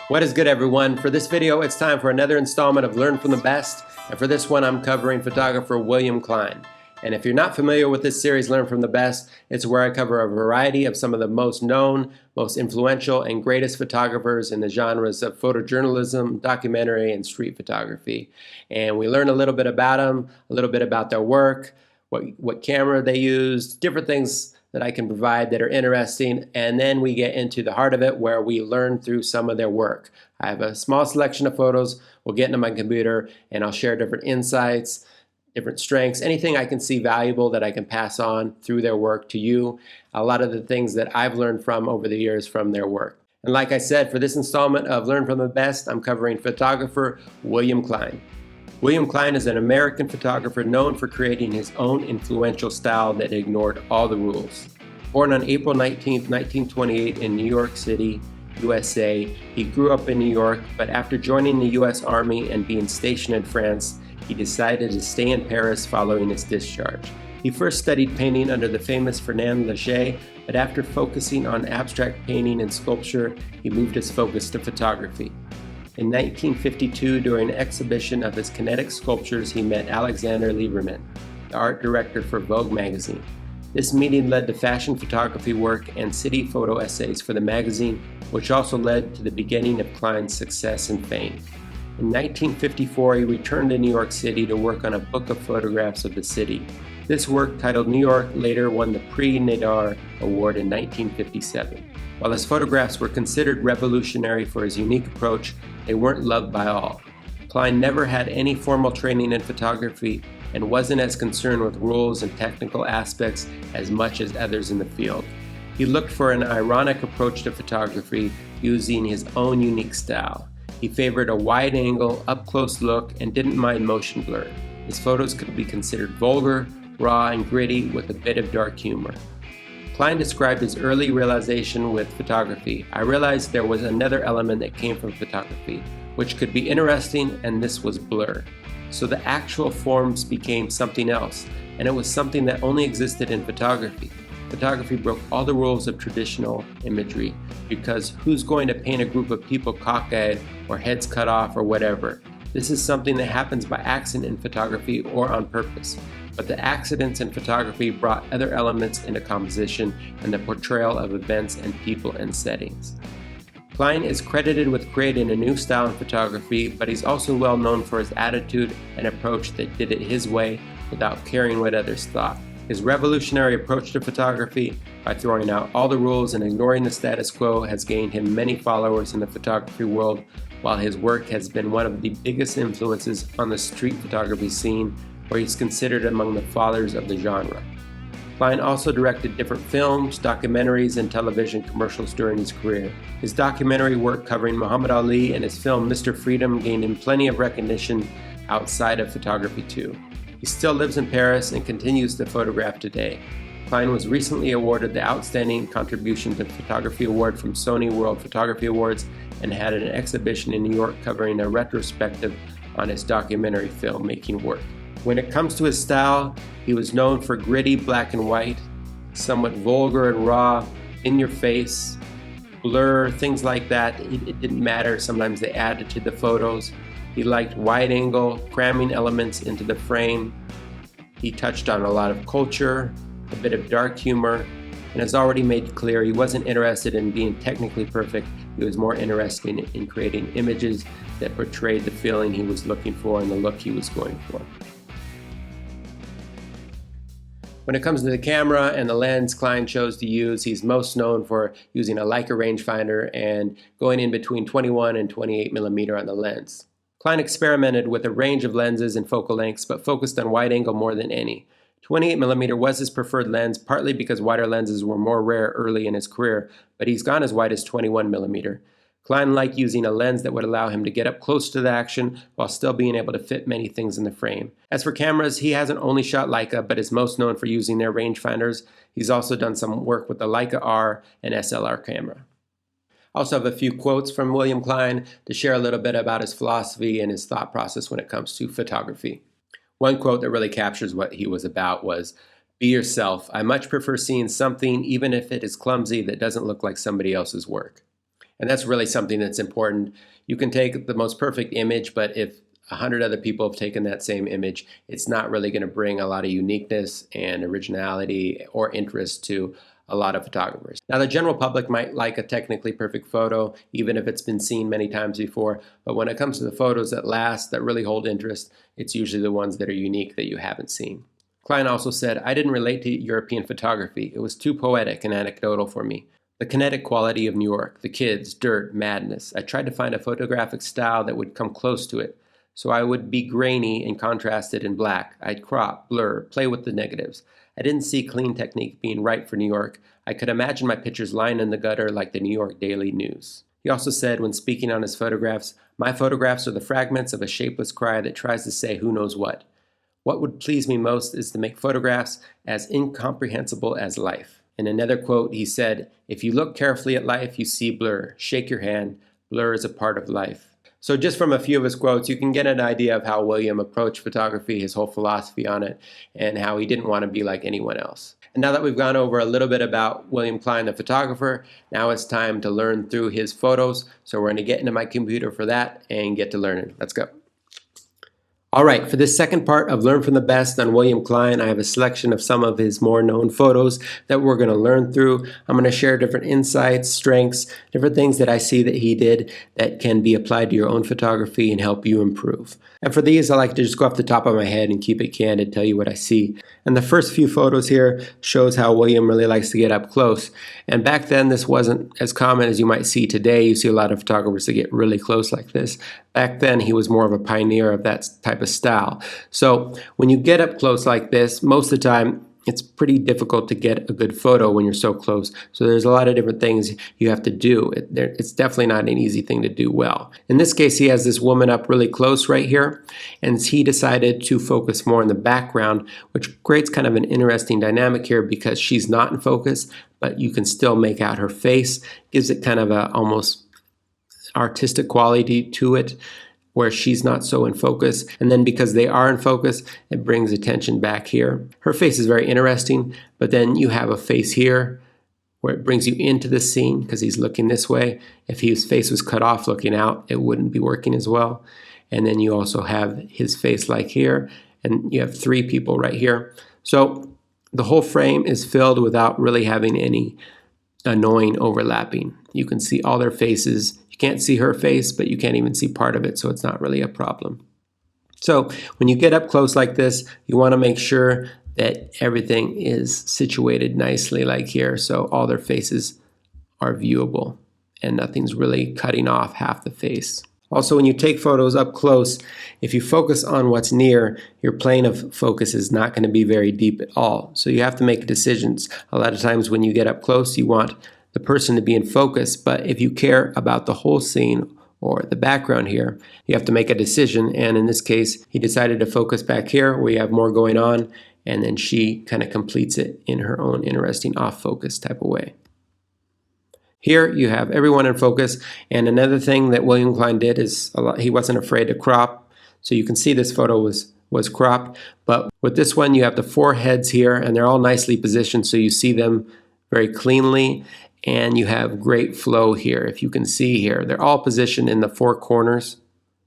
What is good, everyone? For this video, it's time for another installment of Learn from the Best, and for this one, I'm covering photographer William Klein. And if you're not familiar with this series, Learn from the Best, it's where I cover a variety of some of the most known, most influential, and greatest photographers in the genres of photojournalism, documentary, and street photography. And we learn a little bit about them, a little bit about their work, what camera they used, different things that I can provide that are interesting, and then we get into the heart of it where we learn through some of their work. I have a small selection of photos. We'll get into my computer and I'll share different insights, different strengths, anything I can see valuable that I can pass on through their work to you, a lot of the things that I've learned from over the years from their work. And like I said, for this installment of Learn from the Best, I'm covering photographer William Klein. William Klein is an American photographer known for creating his own influential style that ignored all the rules. Born on April 19, 1928 in New York City, USA, he grew up in New York, but after joining the US Army and being stationed in France, he decided to stay in Paris following his discharge. He first studied painting under the famous Fernand Léger, but after focusing on abstract painting and sculpture, he moved his focus to photography. In 1952, during an exhibition of his kinetic sculptures, he met Alexander Lieberman, the art director for Vogue magazine. This meeting led to fashion photography work and city photo essays for the magazine, which also led to the beginning of Klein's success and fame. In 1954, he returned to New York City to work on a book of photographs of the city. This work, titled New York, later won the Prix Nadar Award in 1957. While his photographs were considered revolutionary for his unique approach, they weren't loved by all. Klein never had any formal training in photography and wasn't as concerned with rules and technical aspects as much as others in the field. He looked for an ironic approach to photography using his own unique style. He favored a wide-angle, up-close look and didn't mind motion blur. His photos could be considered vulgar, raw, and gritty with a bit of dark humor. Klein described his early realization with photography. I realized there was another element that came from photography, which could be interesting, and this was blur. So the actual forms became something else, and it was something that only existed in photography. Photography broke all the rules of traditional imagery, because who's going to paint a group of people cockeyed or heads cut off or whatever? This is something that happens by accident in photography or on purpose. But the accidents in photography brought other elements into composition and the portrayal of events and people and settings. Klein is credited with creating a new style in photography, but he's also well known for his attitude and approach that did it his way without caring what others thought. His revolutionary approach to photography, by throwing out all the rules and ignoring the status quo, has gained him many followers in the photography world, while his work has been one of the biggest influences on the street photography scene, where he's considered among the fathers of the genre. Klein also directed different films, documentaries, and television commercials during his career. His documentary work covering Muhammad Ali and his film Mr. Freedom gained him plenty of recognition outside of photography too. He still lives in Paris and continues to photograph today. Klein was recently awarded the Outstanding Contribution to Photography Award from Sony World Photography Awards and had an exhibition in New York covering a retrospective on his documentary filmmaking work. When it comes to his style, he was known for gritty black and white, somewhat vulgar and raw, in your face, blur, things like that. It didn't matter. Sometimes they added to the photos. He liked wide angle, cramming elements into the frame. He touched on a lot of culture, a bit of dark humor, and has already made clear he wasn't interested in being technically perfect. He was more interested in creating images that portrayed the feeling he was looking for and the look he was going for. When it comes to the camera and the lens Klein chose to use, he's most known for using a Leica rangefinder and going in between 21 and 28 millimeter on the lens. Klein experimented with a range of lenses and focal lengths, but focused on wide angle more than any. 28 millimeter was his preferred lens, partly because wider lenses were more rare early in his career, but he's gone as wide as 21 millimeter. Klein liked using a lens that would allow him to get up close to the action while still being able to fit many things in the frame. As for cameras, he hasn't only shot Leica, but is most known for using their rangefinders. He's also done some work with the Leica R and SLR camera. I also have a few quotes from William Klein to share a little bit about his philosophy and his thought process when it comes to photography. One quote that really captures what he was about was, "Be yourself. I much prefer seeing something, even if it is clumsy, that doesn't look like somebody else's work." And that's really something that's important. You can take the most perfect image, but if 100 other people have taken that same image, it's not really going to bring a lot of uniqueness and originality or interest to a lot of photographers. Now, the general public might like a technically perfect photo, even if it's been seen many times before, but when it comes to the photos that last, that really hold interest, it's usually the ones that are unique that you haven't seen. Klein also said, "I didn't relate to European photography. It was too poetic and anecdotal for me. The kinetic quality of New York, the kids, dirt, madness. I tried to find a photographic style that would come close to it. So I would be grainy and contrasted in black. I'd crop, blur, play with the negatives. I didn't see clean technique being right for New York. I could imagine my pictures lying in the gutter like the New York Daily News." He also said when speaking on his photographs, "My photographs are the fragments of a shapeless cry that tries to say who knows what. What would please me most is to make photographs as incomprehensible as life." In another quote, he said, "If you look carefully at life, you see blur. Shake your hand. Blur is a part of life." So just from a few of his quotes, you can get an idea of how William approached photography, his whole philosophy on it, and how he didn't want to be like anyone else. And now that we've gone over a little bit about William Klein, the photographer, now it's time to learn through his photos. So we're going to get into my computer for that and get to learning. Let's go. All right, for this second part of Learn from the Best on William Klein, I have a selection of some of his more known photos that we're going to learn through. I'm going to share different insights, strengths, different things that I see that he did that can be applied to your own photography and help you improve. And for these, I like to just go off the top of my head and keep it candid, tell you what I see. And the first few photos here shows how William really likes to get up close. And back then, this wasn't as common as you might see today. You see a lot of photographers that get really close like this. Back then, he was more of a pioneer of that type of style. So when you get up close like this, most of the time, it's pretty difficult to get a good photo when you're so close. So there's a lot of different things you have to do. It's definitely not an easy thing to do well. In this case, he has this woman up really close right here, and he decided to focus more in the background, which creates kind of an interesting dynamic here because she's not in focus, but you can still make out her face. Gives it kind of a almost artistic quality to it, where she's not so in focus. And then because they are in focus, it brings attention back here. Her face is very interesting, but then you have a face here where it brings you into the scene because he's looking this way. If his face was cut off looking out, it wouldn't be working as well. And then you also have his face like here, and you have three people right here. So the whole frame is filled without really having any annoying overlapping. You can see all their faces. Can't see her face, but you can't even see part of it, so it's not really a problem. So when you get up close like this, you want to make sure that everything is situated nicely like here, so all their faces are viewable and nothing's really cutting off half the face. Also, when you take photos up close, if you focus on what's near, your plane of focus is not going to be very deep at all. So you have to make decisions. A lot of times when you get up close, you want the person to be in focus, but if you care about the whole scene or the background here, you have to make a decision. And in this case, he decided to focus back here where you have more going on, and then she kind of completes it in her own interesting off-focus type of way. Here you have everyone in focus, and another thing that William Klein did is he wasn't afraid to crop. So you can see this photo was cropped, but with this one you have the four heads here, and they're all nicely positioned so you see them very cleanly. And you have great flow here. If you can see here, they're all positioned in the four corners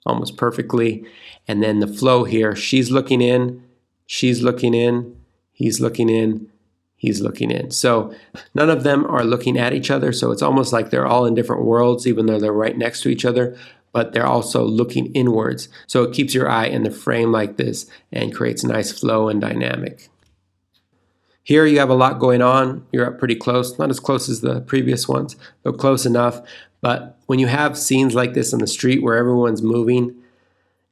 almost perfectly. And then the flow here, she's looking in, he's looking in, he's looking in. So none of them are looking at each other. So it's almost like they're all in different worlds, even though they're right next to each other, but they're also looking inwards. So it keeps your eye in the frame like this and creates nice flow and dynamic. Here you have a lot going on. You're up pretty close, not as close as the previous ones, but close enough. But when you have scenes like this on the street where everyone's moving,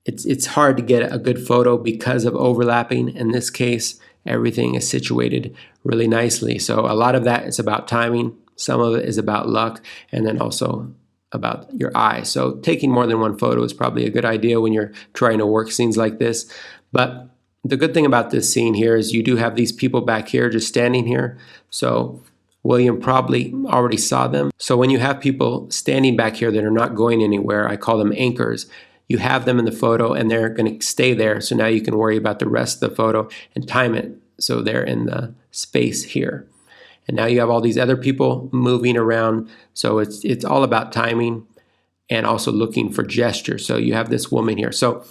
it's hard to get a good photo because of overlapping. In this case, everything is situated really nicely. So a lot of that is about timing. Some of it is about luck, and then also about your eye. So taking more than one photo is probably a good idea when you're trying to work scenes like this. But the good thing about this scene here is you do have these people back here just standing here. So William probably already saw them. So when you have people standing back here that are not going anywhere, I call them anchors. You have them in the photo and they're going to stay there. So now you can worry about the rest of the photo and time it so they're in the space here. and now you have all these other people moving around. So it's all about timing and also looking for gesture. So you have this woman here. So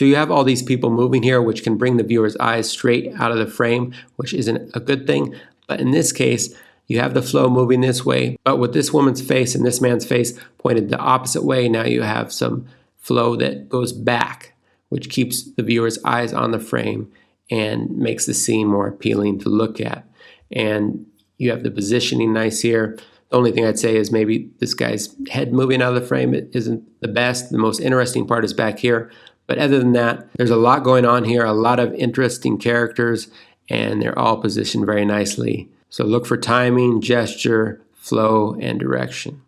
you have all these people moving here, which can bring the viewer's eyes straight out of the frame, which isn't a good thing. But in this case, you have the flow moving this way, but with this woman's face and this man's face pointed the opposite way, now you have some flow that goes back, which keeps the viewer's eyes on the frame and makes the scene more appealing to look at. And you have the positioning nice here. The only thing I'd say is maybe this guy's head moving out of the frame isn't the best. The most interesting part is back here. But other than that, there's a lot going on here, a lot of interesting characters, and they're all positioned very nicely. So look for timing, gesture, flow, and direction.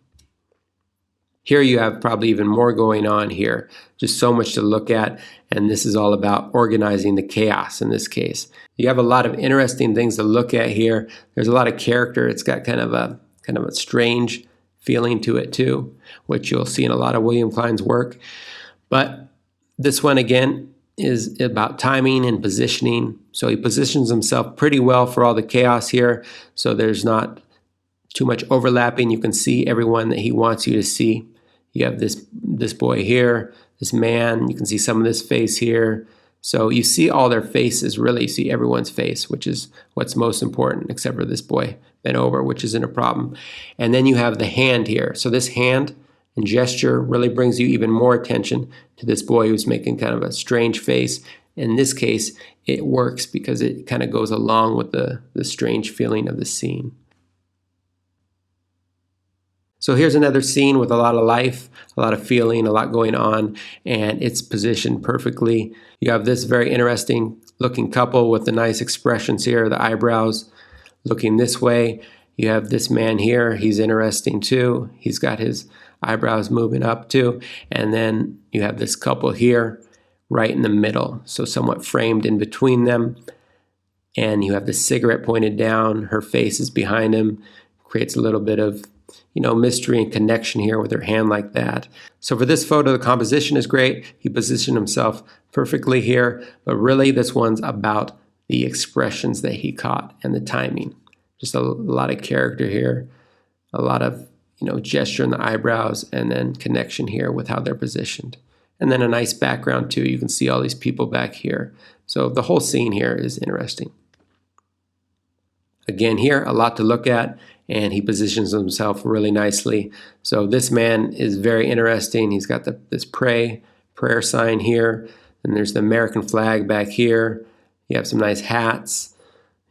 Here you have probably even more going on here. Just so much to look at, and this is all about organizing the chaos in this case. You have a lot of interesting things to look at here. There's a lot of character. It's got kind of a strange feeling to it too, which you'll see in a lot of William Klein's work. But this one again is about timing and positioning. So he positions himself pretty well for all the chaos here. So there's not too much overlapping. You can see everyone that he wants you to see. You have this boy here, this man. You can see some of this face here. So you see all their faces, really. You see everyone's face, which is what's most important, except for this boy bent over, which isn't a problem. And then you have the hand here. So this hand and gesture really brings you even more attention to this boy who's making kind of a strange face. In this case, it works because it kind of goes along with the strange feeling of the scene. So here's another scene with a lot of life, a lot of feeling, a lot going on, and it's positioned perfectly. You have this very interesting looking couple with the nice expressions here, the eyebrows looking this way. You have this man here, he's interesting too. He's got his eyebrows moving up too. And then you have this couple here right in the middle, so somewhat framed in between them. And you have the cigarette pointed down, her face is behind him, creates a little bit of mystery and connection here with her hand like that. So for this photo, the composition is great. He positioned himself perfectly here, but really this one's about the expressions that he caught and the timing. Just a lot of character here, a lot of gesture in the eyebrows, and then connection here with how they're positioned. And then a nice background too. You can see all these people back here. So the whole scene here is interesting. Again, here, a lot to look at, and he positions himself really nicely. So this man is very interesting. He's got this prayer sign here, and there's the American flag back here. You have some nice hats.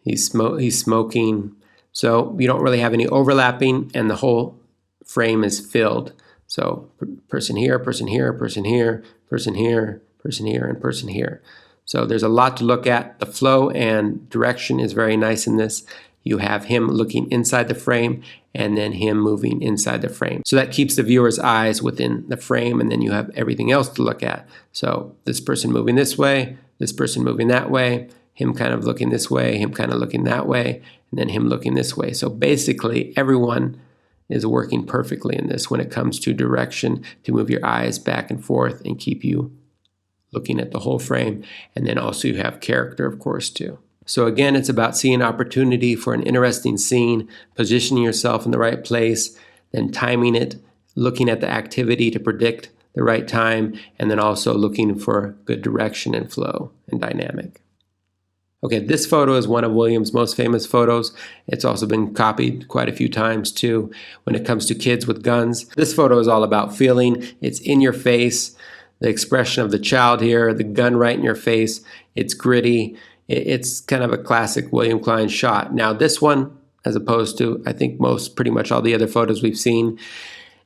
He's smoking. So you don't really have any overlapping, and the whole frame is filled. So person here, person here, person here, person here, person here, and person here. So there's a lot to look at. The flow and direction is very nice in this. You have him looking inside the frame and then him moving inside the frame. So that keeps the viewer's eyes within the frame, and then you have everything else to look at. So this person moving this way, this person moving that way, him kind of looking this way, him kind of looking that way, and then him looking this way. So basically everyone is working perfectly in this when it comes to direction, to move your eyes back and forth and keep you looking at the whole frame. And then also you have character, of course, too. So again, it's about seeing opportunity for an interesting scene, positioning yourself in the right place, then timing it, looking at the activity to predict the right time, and then also looking for good direction and flow and dynamic. Okay, this photo is one of William's most famous photos. It's also been copied quite a few times too when it comes to kids with guns. This photo is all about feeling. It's in your face, the expression of the child here, the gun right in your face. It's gritty. It's kind of a classic William Klein shot. Now this one, as opposed to I think pretty much all the other photos we've seen,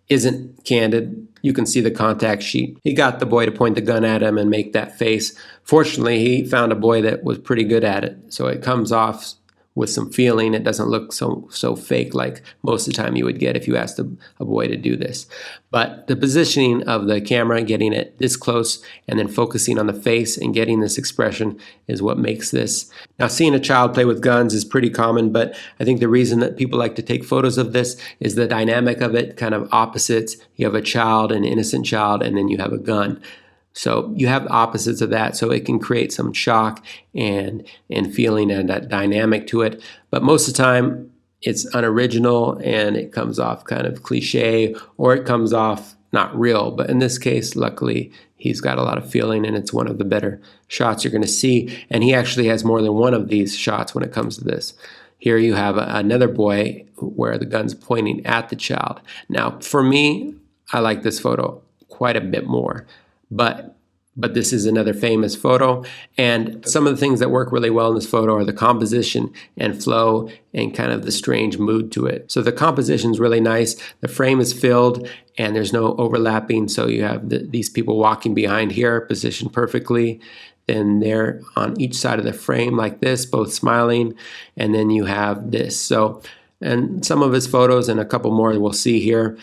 isn't candid. You can see the contact sheet. He got the boy to point the gun at him and make that face. Fortunately, he found a boy that was pretty good at it. So it comes off with some feeling. It doesn't look so fake like most of the time you would get if you asked a boy to do this. But the positioning of the camera, getting it this close and then focusing on the face and getting this expression is what makes this. Now, seeing a child play with guns is pretty common, but I think the reason that people like to take photos of this is the dynamic of it, kind of opposites. You have a child, an innocent child, and then you have a gun. So you have opposites of that, so it can create some shock and feeling and that dynamic to it. But most of the time, it's unoriginal and it comes off kind of cliche, or it comes off not real. But in this case, luckily, he's got a lot of feeling, and it's one of the better shots you're going to see. And he actually has more than one of these shots when it comes to this. Here you have another boy where the gun's pointing at the child. Now, for me, I like this photo quite a bit more, but this is another famous photo, and some of the things that work really well in this photo are the composition and flow and kind of the strange mood to it. So the composition is really nice. The frame is filled and there's no overlapping, so you have these people walking behind here positioned perfectly. Then they're on each side of the frame like this, both smiling, and then you have this. So, and some of his photos and a couple more we'll see here,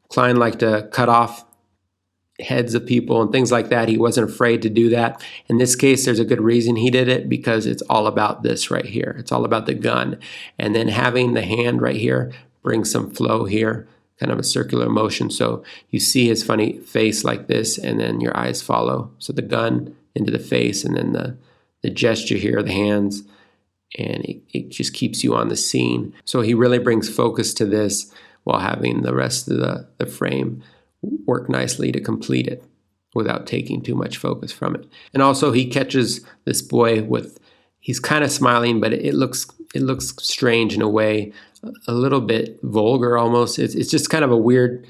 Klein liked to cut off heads of people and things like that. He wasn't afraid to do that. In this case, there's a good reason he did it, because it's all about this right here. It's all about the gun. And then having the hand right here brings some flow here, kind of a circular motion. So you see his funny face like this, and then your eyes follow. So the gun into the face, and then the gesture here, the hands, and it just keeps you on the scene. So he really brings focus to this while having the rest of the frame work nicely to complete it without taking too much focus from it. And also he catches this boy with, he's kind of smiling, but it looks strange in a way, a little bit vulgar almost. It's just kind of a weird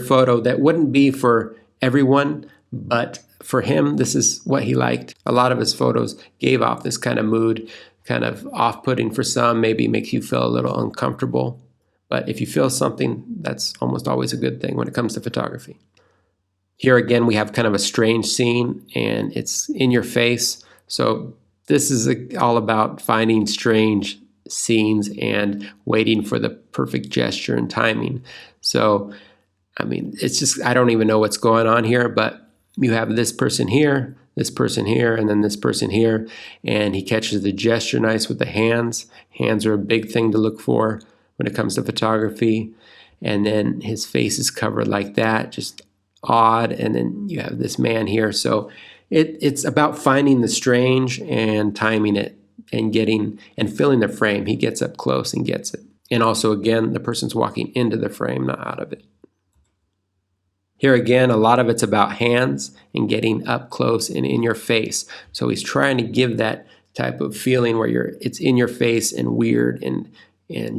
photo that wouldn't be for everyone, but for him, this is what he liked. A lot of his photos gave off this kind of mood, kind of off-putting for some, maybe makes you feel a little uncomfortable. But if you feel something, that's almost always a good thing when it comes to photography. Here again, we have kind of a strange scene, and it's in your face. So this is all about finding strange scenes and waiting for the perfect gesture and timing. So, I mean, it's just, I don't even know what's going on here, but you have this person here, and then this person here, and he catches the gesture nice with the hands. Hands are a big thing to look for when it comes to photography. And then his face is covered like that, just odd. And then you have this man here. So it's about finding the strange and timing it and filling the frame. He gets up close and gets it. And also, again, the person's walking into the frame, not out of it. Here again, a lot of it's about hands and getting up close and in your face. So he's trying to give that type of feeling where it's in your face and weird and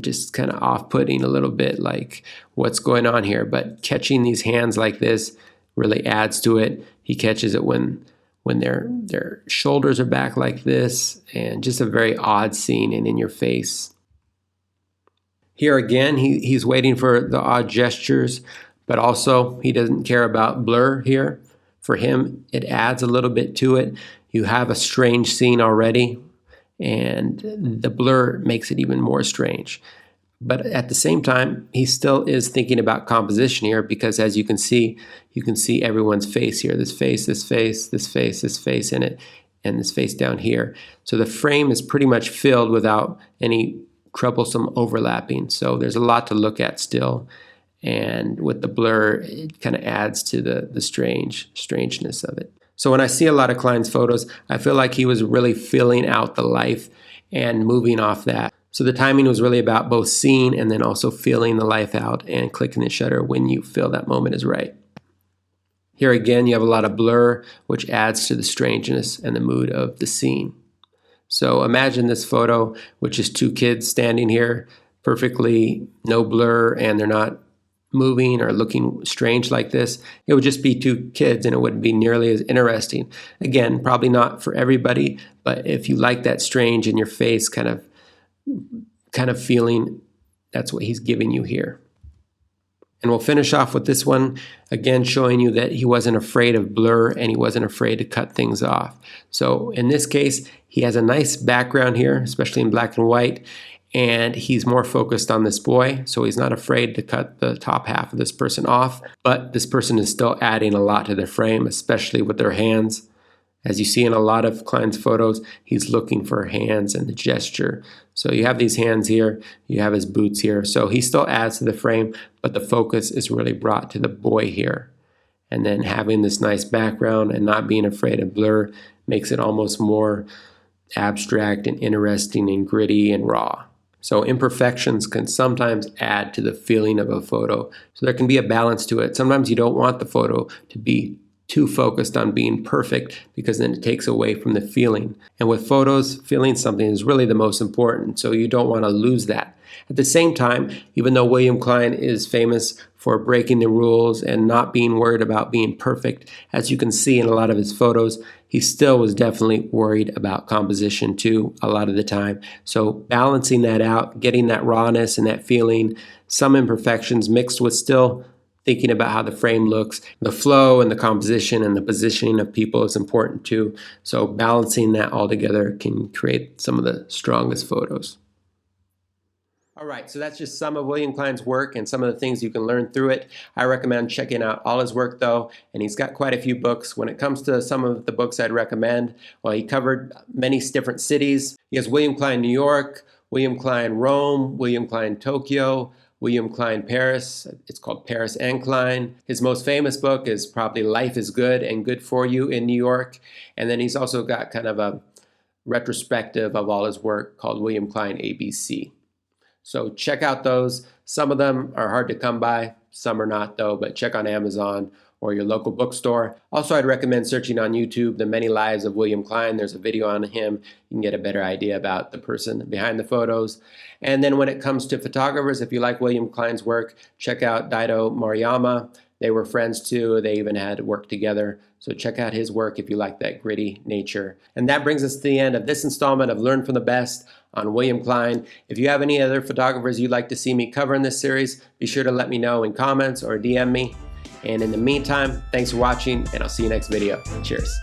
just kind of off-putting a little bit, like what's going on here. But catching these hands like this really adds to it. He catches it when their shoulders are back like this, and just a very odd scene and in your face. Here again, he's waiting for the odd gestures, but also he doesn't care about blur here. For him, it adds a little bit to it. You have a strange scene already, and the blur makes it even more strange. But at the same time, he still is thinking about composition here, because as you can see everyone's face here. This face, this face, this face, this face in it, and this face down here. So the frame is pretty much filled without any troublesome overlapping. So there's a lot to look at still. And with the blur, it kind of adds to the strangeness of it. So when I see a lot of Klein's photos, I feel like he was really filling out the life and moving off that. So the timing was really about both seeing and then also feeling the life out and clicking the shutter when you feel that moment is right. Here again, you have a lot of blur, which adds to the strangeness and the mood of the scene. So imagine this photo, which is two kids standing here, perfectly no blur, and they're not moving or looking strange like this. It would just be two kids, and it wouldn't be nearly as interesting. Again, probably not for everybody, but if you like that strange in your face kind of feeling, that's what he's giving you here. And we'll finish off with this one, again showing you that he wasn't afraid of blur and he wasn't afraid to cut things off. So in this case, he has a nice background here, especially in black and white, and he's more focused on this boy, so he's not afraid to cut the top half of this person off. But this person is still adding a lot to their frame, especially with their hands. As you see in a lot of Klein's photos, he's looking for hands and the gesture. So you have these hands here, you have his boots here. So he still adds to the frame, but the focus is really brought to the boy here. And then having this nice background and not being afraid of blur makes it almost more abstract and interesting and gritty and raw. So imperfections can sometimes add to the feeling of a photo. So there can be a balance to it. Sometimes you don't want the photo to be too focused on being perfect because then it takes away from the feeling. And with photos, feeling something is really the most important, so you don't want to lose that. At the same time, even though William Klein is famous for breaking the rules and not being worried about being perfect, as you can see in a lot of his photos, he still was definitely worried about composition too a lot of the time. So balancing that out, getting that rawness and that feeling, some imperfections mixed with still thinking about how the frame looks, the flow and the composition and the positioning of people is important too. So balancing that all together can create some of the strongest photos. All right, so that's just some of William Klein's work and some of the things you can learn through it. I recommend checking out all his work though, and he's got quite a few books. When it comes to some of the books I'd recommend, well, he covered many different cities. He has William Klein New York, William Klein Rome, William Klein Tokyo, William Klein Paris. It's called Paris and Klein. His most famous book is probably Life is Good and Good for You in New York. And then he's also got kind of a retrospective of all his work called William Klein ABC. So check out those. Some of them are hard to come by, some are not though, but check on Amazon or your local bookstore. Also, I'd recommend searching on YouTube The Many Lives of William Klein. There's a video on him. You can get a better idea about the person behind the photos. And then when it comes to photographers, if you like William Klein's work, check out Daido Moriyama. They were friends too. They even had worked together. So check out his work if you like that gritty nature. And that brings us to the end of this installment of Learn from the Best on William Klein. If you have any other photographers you'd like to see me cover in this series, be sure to let me know in comments or DM me. And in the meantime, thanks for watching, and I'll see you next video. Cheers.